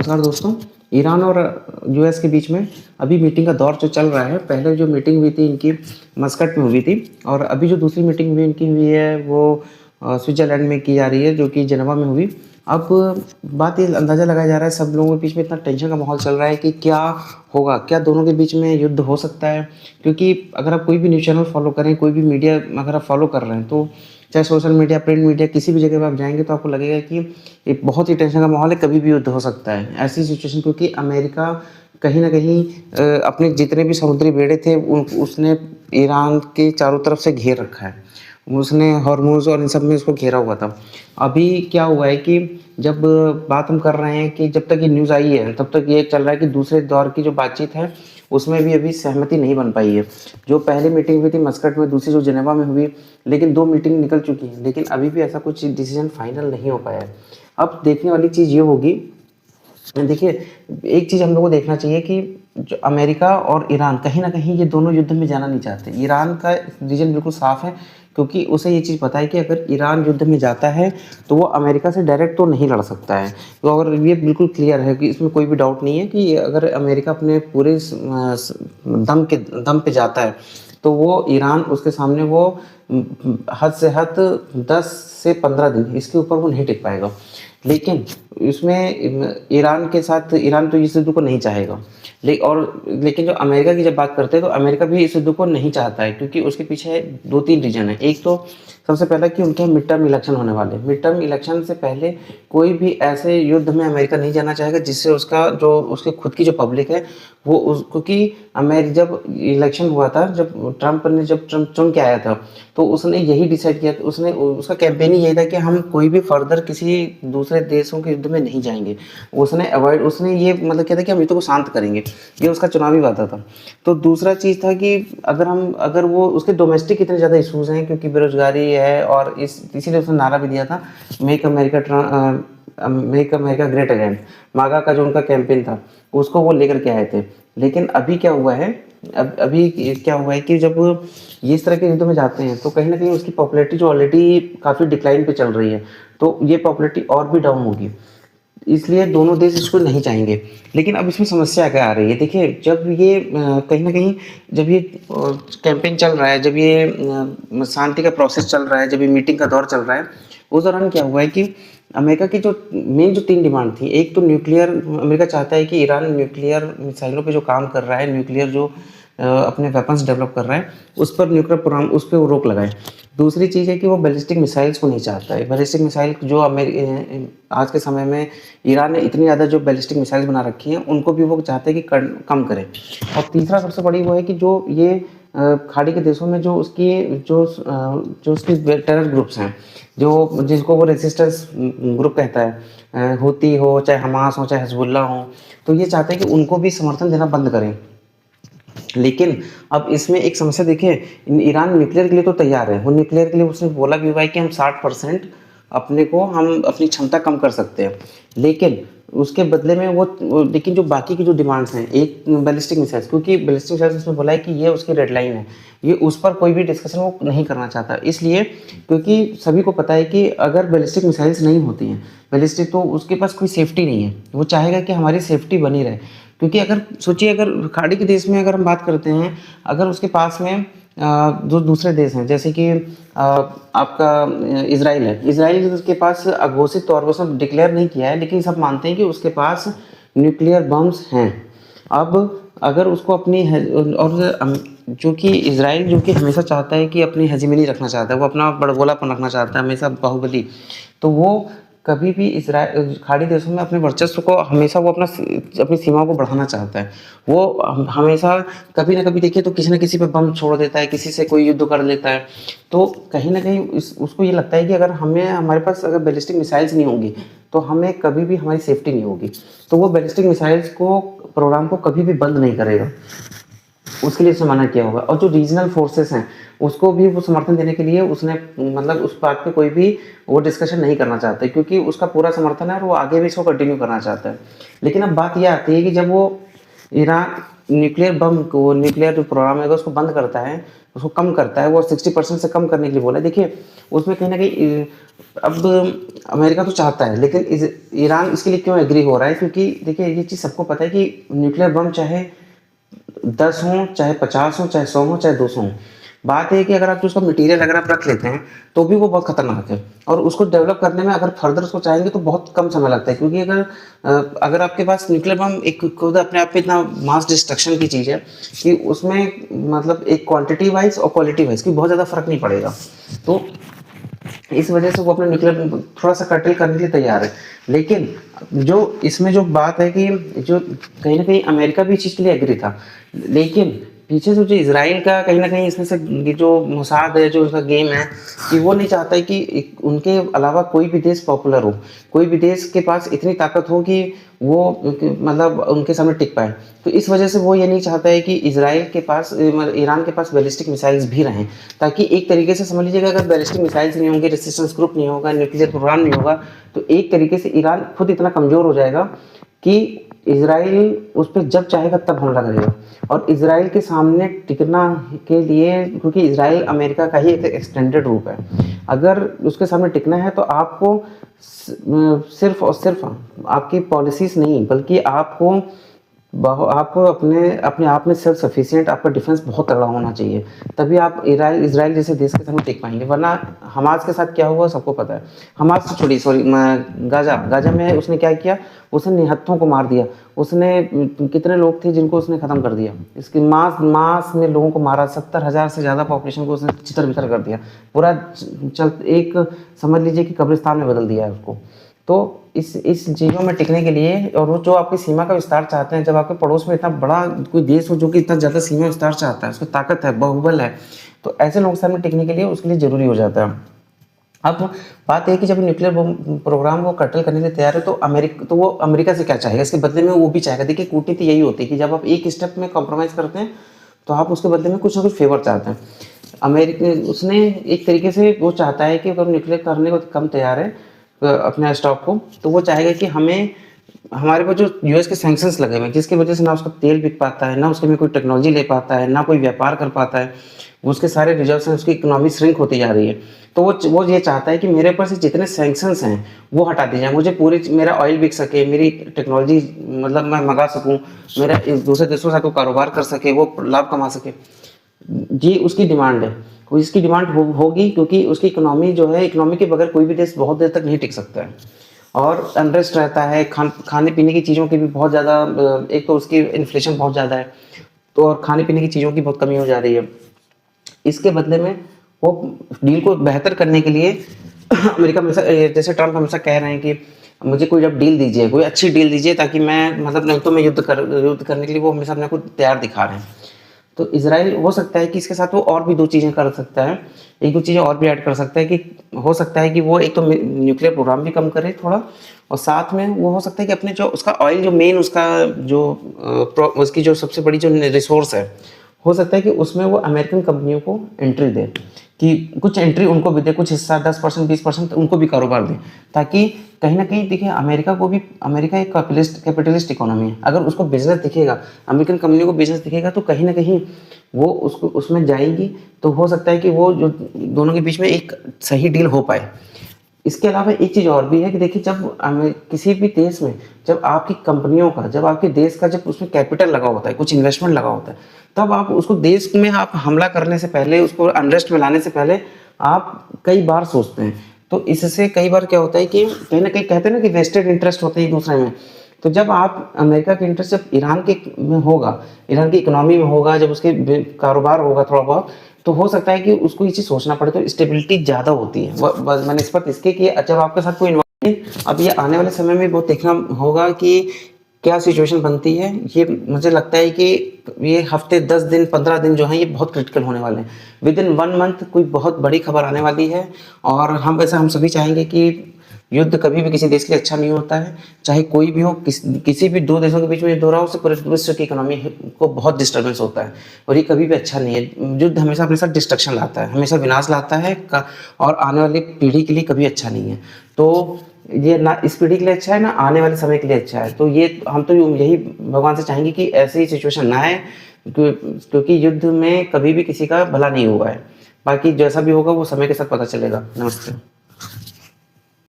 नमस्कार दोस्तों। ईरान और यूएस के बीच में अभी मीटिंग का दौर जो चल रहा है। पहले जो मीटिंग हुई थी इनकी मस्कट में हुई थी और अभी जो दूसरी मीटिंग भी इनकी हुई है वो स्विट्जरलैंड में की जा रही है, जो कि जेनेवा में हुई। अब बात ये अंदाज़ा लगाया जा रहा है, सब लोगों के बीच में इतना टेंशन का माहौल चल रहा है कि क्या होगा, क्या दोनों के बीच में युद्ध हो सकता है। क्योंकि अगर आप कोई भी न्यूज़ चैनल फॉलो करें, कोई भी मीडिया अगर आप फॉलो कर रहे हैं, तो चाहे सोशल मीडिया, प्रिंट मीडिया, किसी भी जगह पे आप जाएँगे तो आपको लगेगा कि एक बहुत ही टेंशन का माहौल है, कभी भी युद्ध हो सकता है। ऐसी सिचुएशन, क्योंकि अमेरिका कहीं न कहीं अपने जितने भी समुद्री बेड़े थे उन उसने ईरान के चारों तरफ से घेर रखा है। उसने हॉर्मुज़ और इन सब में उसको घेरा हुआ था। अभी क्या हुआ है कि जब बात हम कर रहे हैं कि जब तक ये न्यूज़ आई है, तब तक ये चल रहा है कि दूसरे दौर की जो बातचीत है, उसमें भी अभी सहमति नहीं बन पाई है। जो पहली मीटिंग हुई थी मस्कट में, दूसरी जो जेनेवा में हुई, लेकिन 2 मीटिंग निकल चुकी हैं, लेकिन अभी भी ऐसा कुछ डिसीज़न फाइनल नहीं हो पाया है। अब देखने वाली चीज़ ये होगी, देखिए, एक चीज़ हम लोगों को देखना चाहिए कि जो अमेरिका और ईरान कहीं न कहीं ये दोनों युद्ध में जाना नहीं चाहते। ईरान का रीज़न बिल्कुल साफ़ है, क्योंकि उसे ये चीज़ पता है कि अगर ईरान युद्ध में जाता है, तो वो अमेरिका से डायरेक्ट तो नहीं लड़ सकता है। तो अगर ये बिल्कुल क्लियर है कि इसमें कोई भी डाउट नहीं है कि अगर अमेरिका अपने पूरे दम पे जाता है, तो वो ईरान उसके सामने वो हद से हद 10 से 15 दिन, इसके ऊपर वो नहीं टिक पाएगा। लेकिन इसमें ईरान के साथ ईरान तो इस युद्ध को नहीं चाहेगा। लेकिन जो अमेरिका की जब बात करते हैं, तो अमेरिका भी इस युद्ध को नहीं चाहता है, क्योंकि उसके पीछे 2-3 रीज़न है। एक तो सबसे पहला कि उनके मिड टर्म इलेक्शन होने वाले हैं। मिड टर्म इलेक्शन से पहले कोई भी ऐसे युद्ध में अमेरिका नहीं जाना चाहेगा जिससे उसका जो उसकी खुद की जो पब्लिक है वो उस, क्योंकि जब इलेक्शन हुआ था, जब ट्रम्प चुन के आया था, तो उसने यही डिसाइड किया, उसने उसका कैंपेन ही यही था कि हम कोई भी फर्दर किसी दूसरे देशों के युद्ध में नहीं जाएंगे। उसने ये मतलब किया था कि हम युद्ध को शांत करेंगे। ये उसका चुनावी वादा था। तो दूसरा चीज़ था कि अगर वो उसके डोमेस्टिक इतने ज़्यादा इशूज़ हैं, क्योंकि बेरोजगारी है, और इसीलिए उसने नारा भी दिया था, मेक अमेरिका ग्रेट अगेन। मागा का जो उनका कैंपेन था, उसको वो लेकर के आए थे। लेकिन अभी क्या हुआ है, अभी क्या हुआ है कि जब ये इस तरह के युद्ध में जाते हैं, तो कहीं ना कहीं उसकी पॉपुलैरिटी जो ऑलरेडी काफ़ी डिक्लाइन पे चल रही है, तो ये पॉपुलैरिटी और भी डाउन होगी। इसलिए दोनों देश इसको नहीं चाहेंगे। लेकिन अब इसमें समस्या क्या आ रही है, देखिए, जब ये कहीं ना कहीं जब ये कैंपेन चल रहा है, जब ये शांति का प्रोसेस चल रहा है, जब ये मीटिंग का दौर चल रहा है, उस दौरान क्या हुआ है कि अमेरिका की जो मेन जो 3 डिमांड थी, एक तो न्यूक्लियर, अमेरिका चाहता है कि ईरान न्यूक्लियर मिसाइलों पे जो काम कर रहा है, न्यूक्लियर जो अपने वेपन्स डेवलप कर रहा है, उस पर न्यूक्लियर प्रोग्राम, उस पर वो रोक लगाए। दूसरी चीज़ है कि वो बैलिस्टिक मिसाइल्स को नहीं चाहता है। बैलिस्टिक मिसाइल जो आज के समय में ईरान ने इतनी ज़्यादा जो बैलिस्टिक मिसाइल्स बना रखी हैं, उनको भी वो चाहते हैं कि कम करें। और तीसरा सबसे बड़ी वो है कि जो ये खाड़ी के देशों में जो उसकी टेरर ग्रुप्स हैं, जो जिसको वो रेसिस्टेंस ग्रुप कहता है, हुती हो, चाहे हमास हो, चाहे हिजबुल्ला हो, तो ये चाहते हैं कि उनको भी समर्थन देना बंद करें। लेकिन अब इसमें एक समस्या देखिए, ईरान न्यूक्लियर के लिए तो तैयार है। वो न्यूक्लियर के लिए उसने बोला भी हुआ है कि हम 60% हम अपनी क्षमता कम कर सकते हैं। लेकिन उसके बदले में लेकिन जो बाकी की जो डिमांड्स हैं, एक बैलिस्टिक मिसाइल्स, क्योंकि बैलिस्टिक मिसाइल्स उसने बोला है कि ये उसकी रेड लाइन है, ये उस पर कोई भी डिस्कशन वो नहीं करना चाहता। इसलिए क्योंकि सभी को पता है कि अगर बैलिस्टिक मिसाइल्स नहीं होती हैं, बैलिस्टिक, तो उसके पास कोई सेफ्टी नहीं है। वो चाहेगा कि हमारी सेफ्टी बनी रहे, क्योंकि अगर सोचिए, अगर खाड़ी के देश में अगर हम बात करते हैं, अगर उसके पास में जो दूसरे देश हैं, जैसे कि आपका इजराइल है, इजराइल के पास अघोषित तौर पर, सब डिक्लेयर नहीं किया है, लेकिन सब मानते हैं कि उसके पास न्यूक्लियर बम्स हैं। अब अगर उसको जो कि इजराइल, जो कि हमेशा चाहता है कि अपनी हेजिमनी रखना चाहता है, वो अपना बड़बोलापन रखना चाहता है, हमेशा बाहुबली, तो वो कभी भी इसराइल खाड़ी देशों में अपने वर्चस्व को हमेशा वो अपनी सीमाओं को बढ़ाना चाहता है। वो हमेशा कभी ना कभी देखिए तो किसी न किसी पे बम छोड़ देता है, किसी से कोई युद्ध कर लेता है। तो कहीं ना कहीं उसको ये लगता है कि अगर हमारे पास अगर बैलिस्टिक मिसाइल्स नहीं होंगी, तो हमें कभी भी हमारी सेफ्टी नहीं होगी। तो वो बैलिस्टिक मिसाइल्स को प्रोग्राम को कभी भी बंद नहीं करेगा, उसके लिए उसने मना किया होगा। और जो रीजनल फोर्सेस हैं, उसको भी वो समर्थन देने के लिए उसने मतलब उस बात पे कोई भी वो डिस्कशन नहीं करना चाहते, क्योंकि उसका पूरा समर्थन है और वो आगे भी इसको कंटिन्यू करना चाहता है। लेकिन अब बात यह आती है कि जब वो ईरान न्यूक्लियर जो प्रोग्राम है उसको बंद करता है, उसको कम करता है, वो 60% से कम करने के लिए बोला है। देखिए उसमें कहीं ना कहीं अब अमेरिका तो चाहता है, लेकिन ईरान इसके लिए क्यों एग्री हो रहा है, क्योंकि देखिए ये चीज़ सबको पता है कि न्यूक्लियर बम चाहे 10 हों, चाहे 50 हों, चाहे 100 हों, चाहे 200 हों, बात है कि अगर आप उसका मटेरियल अगर आप रख लेते हैं तो भी वो बहुत खतरनाक है, और उसको डेवलप करने में अगर फर्दर उसको चाहेंगे तो बहुत कम समय लगता है, क्योंकि अगर आपके पास न्यूक्लियर बम एक खुद अपने आप में इतना मास डिस्ट्रक्शन की चीज़ है कि उसमें मतलब एक क्वांटिटी वाइज और क्वालिटी वाइज की बहुत ज़्यादा फर्क नहीं पड़ेगा। तो इस वजह से वो अपने न्यूक्लियर थोड़ा सा कर्टेल करने के लिए तैयार है। लेकिन जो इसमें जो बात है कि जो कहीं ना कहीं अमेरिका भी इस चीज़ के लिए एग्री था, लेकिन पीछे से जो इसराइल का कहीं ना कहीं इसमें से ये जो मोसाद है, जो उसका गेम है कि वो नहीं चाहता है कि उनके अलावा कोई भी देश पॉपुलर हो, कोई भी देश के पास इतनी ताकत हो कि वो मतलब उनके सामने टिक पाए। तो इस वजह से वो ये नहीं चाहता है कि इसराइल के पास ईरान के पास बैलिस्टिक मिसाइल्स भी रहें, ताकि एक तरीके से समझ लीजिएगा अगर बैलिस्टिक मिसाइल्स नहीं होंगे, रेसिस्टेंस ग्रुप नहीं होगा, न्यूक्लियर प्रोग्राम नहीं होगा, तो एक तरीके से ईरान खुद इतना कमज़ोर हो जाएगा कि इसराइल उस पर जब चाहेगा तब हमला करेगा। और इसराइल के सामने टिकना के लिए, क्योंकि इसराइल अमेरिका का ही एक एक्सटेंडेड रूप है, अगर उसके सामने टिकना है तो आपको सिर्फ और सिर्फ आपकी पॉलिसीज नहीं, बल्कि आपको अपने अपने आप में सेल्फ सफिशिएंट, आपका डिफेंस बहुत तगड़ा होना चाहिए, तभी आप इसराइल जैसे देश के सामने टिक पाएंगे। वरना हमास के साथ क्या हुआ सबको पता है। हमास से छोड़ी, सॉरी, गाजा में उसने क्या किया, उसने निहत्थों को मार दिया। उसने कितने लोग थे जिनको उसने ख़त्म कर दिया, इसकी मास में लोगों को मारा, 70,000 से ज़्यादा पॉपुलेशन को उसने चितर बितर कर दिया, पूरा एक समझ लीजिए कि कब्रिस्तान में बदल दिया है उसको। तो इस चीज़ों में टिकने के लिए, और वो जो आपकी सीमा का विस्तार चाहते हैं, जब आपके पड़ोस में इतना बड़ा कोई देश हो जो कि इतना ज़्यादा सीमा विस्तार चाहता है, उसकी ताकत है, बाहुबल है, तो ऐसे लोगों के सामने टिकने के लिए उसके लिए ज़रूरी हो जाता है। अब बात है कि जब न्यूक्लियर प्रोग्राम वो कर्टल करने के लिए तैयार है, तो वो अमेरिका से क्या चाहेगा, इसके बदले में वो भी चाहेगा। देखिए कूटनीति यही होती है कि जब आप एक स्टेप में कॉम्प्रोमाइज़ करते हैं तो आप उसके बदले में कुछ ना कुछ फेवर चाहते हैं। अमेरिका उसने एक तरीके से वो चाहता है कि अगर न्यूक्लियर करने को कम तैयार है अपने स्टॉक को, तो वो चाहेगा कि हमारे पास जो यूएस के सैंक्शंस लगे हुए हैं, जिसकी वजह से ना उसका तेल बिक पाता है, ना उसके में कोई टेक्नोलॉजी ले पाता है, ना कोई व्यापार कर पाता है, उसके सारे रिजर्व्स हैं, उसकी इकोनॉमी श्रिंक होती जा रही है। तो वो ये चाहता है कि मेरे ऊपर से जितने सैंक्शंस हैं वो हटा दिए जाए, मुझे पूरी मेरा ऑयल बिक सके, मेरी टेक्नोलॉजी मतलब मैं मंगा सकूँ, मेरा दूसरे देशों से कारोबार कर सके, वो लाभ कमा सके, ये उसकी डिमांड है। इसकी डिमांड होगी क्योंकि उसकी इकोनॉमी जो है, इकोनॉमी के बगैर कोई भी देश बहुत देर तक नहीं टिक सकता है, और अनरेस्ट रहता है, खाने पीने की चीज़ों की भी बहुत ज़्यादा, एक तो उसकी इन्फ्लेशन बहुत ज़्यादा है, तो और खाने पीने की चीज़ों की बहुत कमी हो जा रही है। इसके बदले में वो डील को बेहतर करने के लिए अमेरिका हमेशा, जैसे ट्रम्प हमेशा कह रहे हैं कि मुझे कोई जब डील दीजिए, कोई अच्छी डील दीजिए, ताकि मैं मतलब नहीं तो मैं युद्ध करने के लिए वो हमेशा अपने को तैयार दिखा रहे हैं। तो इजराइल हो सकता है कि इसके साथ वो और भी दो चीज़ें कर सकता है, एक दो चीज़ें और भी ऐड कर सकता है कि हो सकता है कि वो एक तो न्यूक्लियर प्रोग्राम भी कम करे थोड़ा, और साथ में वो हो सकता है कि अपने जो उसका ऑयल जो मेन उसका जो उसकी जो सबसे बड़ी जो रिसोर्स है, हो सकता है कि उसमें वो अमेरिकन कंपनियों को एंट्री दे, कि कुछ एंट्री उनको भी दे, कुछ हिस्सा 10% 20% उनको भी कारोबार दे, ताकि कहीं ना कहीं देखिए अमेरिका एक कैपिटलिस्ट इकोनॉमी है। अगर उसको बिजनेस दिखेगा, अमेरिकन कंपनियों को बिजनेस दिखेगा, तो कहीं ना कहीं वो उसको उसमें जाएगी, तो हो सकता है कि वो जो दोनों के बीच में एक सही डील हो पाए। इसके अलावा एक चीज़ और भी है कि देखिए जब किसी भी देश में जब आपकी कंपनियों का, जब आपके देश का, जब उसमें कैपिटल लगा होता है, कुछ इन्वेस्टमेंट लगा होता है, तब आप उसको देश में आप हमला करने से पहले, उसको अनरेस्ट में लाने से पहले आप कई बार सोचते हैं। तो इससे कई बार क्या होता है कि कहीं ना कहीं कहते हैं ना कि वेस्टेड इंटरेस्ट होते हैं एक दूसरे में। तो जब आप अमेरिका के इंटरेस्ट जब ईरान के में होगा, ईरान की इकोनॉमी में होगा, जब उसके कारोबार होगा थोड़ा बहुत, तो हो सकता है कि उसको ये चीज़ सोचना पड़े, तो स्टेबिलिटी ज़्यादा होती है बनस्पत इसके कि जब आपके साथ कोई इन्वॉल्व। अब ये आने वाले समय में बहुत देखना होगा कि क्या सिचुएशन बनती है। ये मुझे लगता है कि ये हफ्ते 10 दिन 15 दिन जो हैं ये बहुत क्रिटिकल होने वाले हैं। विद इन 1 मंथ कोई बहुत बड़ी खबर आने वाली है, और हम सभी चाहेंगे कि युद्ध कभी भी किसी देश के लिए अच्छा नहीं होता है, चाहे कोई भी हो, किसी भी दो देशों के बीच में युद्ध हो रहा हो, उससे पूरे विश्व की इकोनॉमी को बहुत डिस्टर्बेंस होता है, और ये कभी भी अच्छा नहीं है। युद्ध हमेशा अपने साथ डिस्ट्रक्शन लाता है, हमेशा विनाश लाता है, और आने वाली पीढ़ी के लिए कभी अच्छा नहीं है। तो ये ना इस पीढ़ी के लिए अच्छा है, ना आने वाले समय के लिए अच्छा है। तो ये हम तो यही भगवान से चाहेंगे कि ऐसी सिचुएशन ना आए, क्योंकि युद्ध में कभी भी किसी का भला नहीं हुआ है। बाकी जैसा भी होगा वो समय के साथ पता चलेगा। नमस्ते।